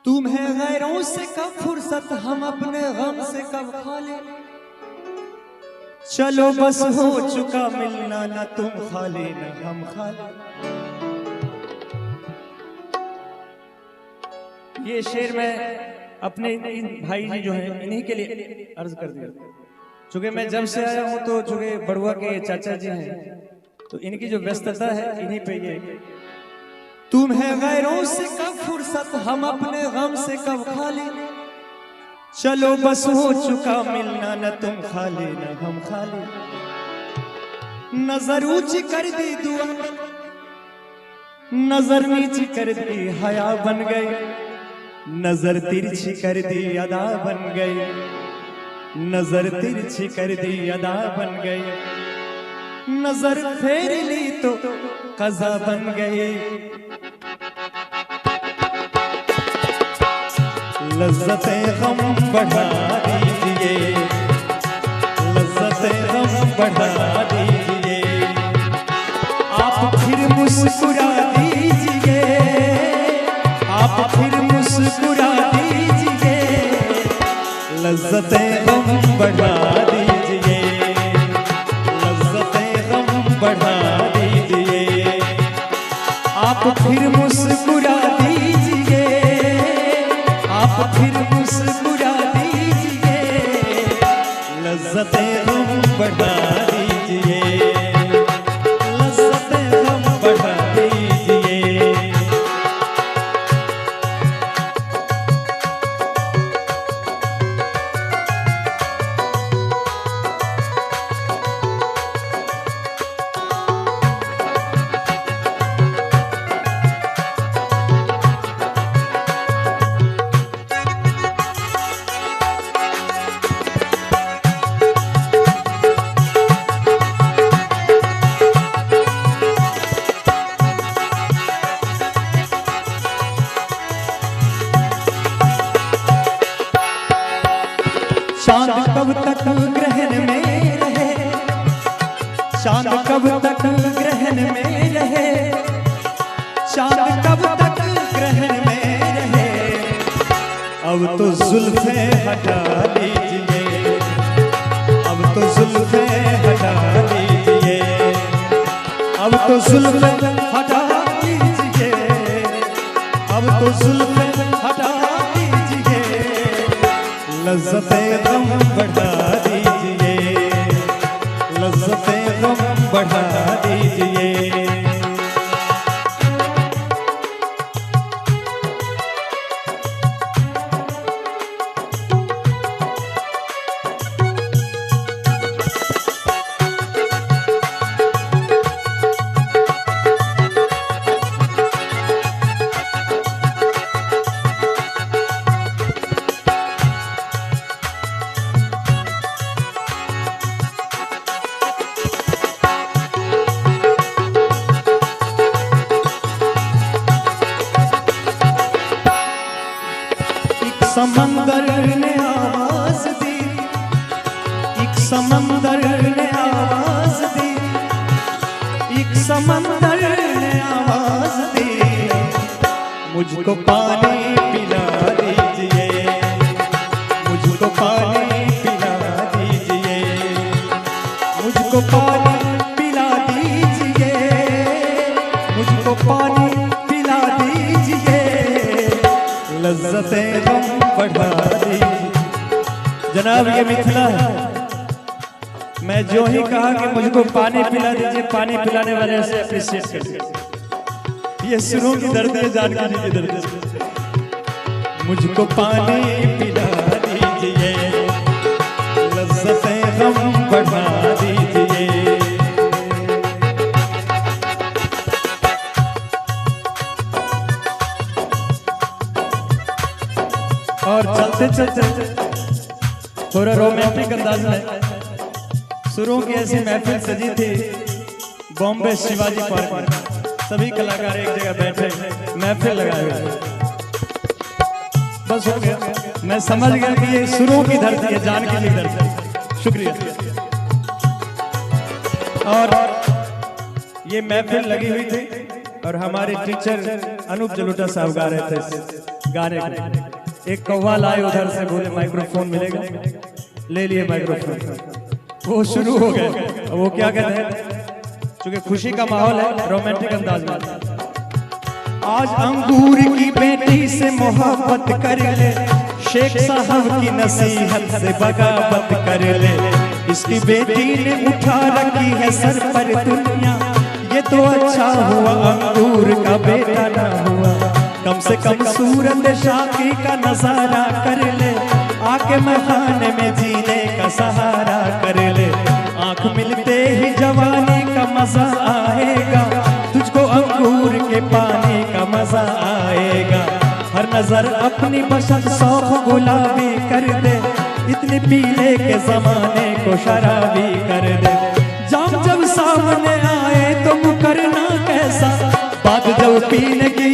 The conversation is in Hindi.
तुम्हें गैरों से कब फुर्सत, हम अपने गम से कब खा ले। चलो बस हो चुका मिलना, न तुम खा ले न हम खा ले। ये शेर मैं अपने भाई जी जो हैं इन्हीं के लिए अर्ज कर दिया, चूंकि मैं जब से आया हूं तो चूंकि बड़ुआ के चाचा जी हैं तो इनकी जो व्यस्तता है इन्हीं पे ये। तुम्हें गैरों से कब फुर्सत, हम अपने गम से कब खा ले। चलो बस हो चुका मिलना, न तुम खा ले न हम खा ले। नजर ऊंची कर दी दुआ, नजर नीची कर दी हया बन गई। नजर तिरछी कर दी अदा बन गई, नजर तिरछी कर दी अदा बन गई। नजर फेर ली तो कज़ा बन गई। लज़्ज़ते गम बढ़ा दीजिए, लज़्ज़ते गम बढ़ा दीजिए। आप फिर मुस्कुरा दीजिए, आप फिर मुस्कुरा दीजिए। लज़्ज़ते गम बढ़ा दीजिए, लज़्ज़ते गम बढ़ा दीजिए। आप फिर मुस्कुरा दीजिए, आप फिर मुस्कुरा दीजिए। लज़्ज़ते गम बढ़ा दीजिए, लज़्ज़ते गम बढ़ा दीजिए। चांद कब तक ग्रहण में रहे, चांद कब तक ग्रहण में रहे। चांद कब तक ग्रहण में रहे। अब तो जुल्फे हटा दीजिए, अब तो जुल्फे हटा दीजिए। अब तो जुल्फे हटा दीजिए, अब तो जुल्फे हटा दीजिए। लज़्ज़ते गम बढ़ा दीजिए, लज़्ज़ते गम बढ़ा दीजिए। समंदर ने आवाज दी, एक समंदर ने आवाज दी, एक समंदर ने आवाज दी। मुझको पानी पिला दीजिए, मुझको पानी पिला दीजिए। मुझको पानी पिला दीजिए, मुझको पानी पिला दीजिए। लज़्ज़ते गम बढ़ा दीजिए। जनाब ये मिथिला है, मैं जो ही कहा कि मुझको पानी पिला दीजिए, पानी पिलाने वाले से अप्रिशिएट कर। ये सुरों की दर्द है, जानकारी की दर्द है। मुझको पानी पिला दीजिए, लज़्ज़ते गम बढ़ा दीजिए। और चलते चलते थोड़ा रोमांटिक अंदाज में सुरों की ऐसी महफिल सजी थी बॉम्बे शिवाजी पार्क में। सभी कलाकार एक जगह बैठे महफिल लगाए हुए। बस हो गया, मैं समझ गया कि ये सुरों की धरती है, जानकी की धरती। शुक्रिया। और ये महफिल लगी हुई थी और हमारे टीचर अनूप जलोटा साहब गा रहे थे गाने को। एक कव्वाल आए उधर से, बोले माइक्रोफोन मिलेगा, ले लिए माइक्रोफोन, वो शुरू हो गए। वो क्या कहते हैं, क्योंकि खुशी का माहौल है, रोमांटिक अंदाज में। आज अंगूर की बेटी से मोहब्बत कर ले, शेख साहब की नसीहत से बगावत कर ले। इसकी बेटी ने उठा रखी है सर पर दुनिया, ये तो अच्छा हुआ अंगूर का बेटा ना हुआ। कम से कम सूरत शादी का नजारा कर ले, आके महफिल में जीने का सहारा कर ले। आंख मिलते ही जवानी का मजा आएगा, तुझको अंगूर के पानी का मजा आएगा। हर नजर अपनी बशत शौक गुलाबी कर दे, इतनी पीले के जमाने को शराबी कर दे। जाम जब सामने आए तो मुकरना कैसा, बात जब पीने की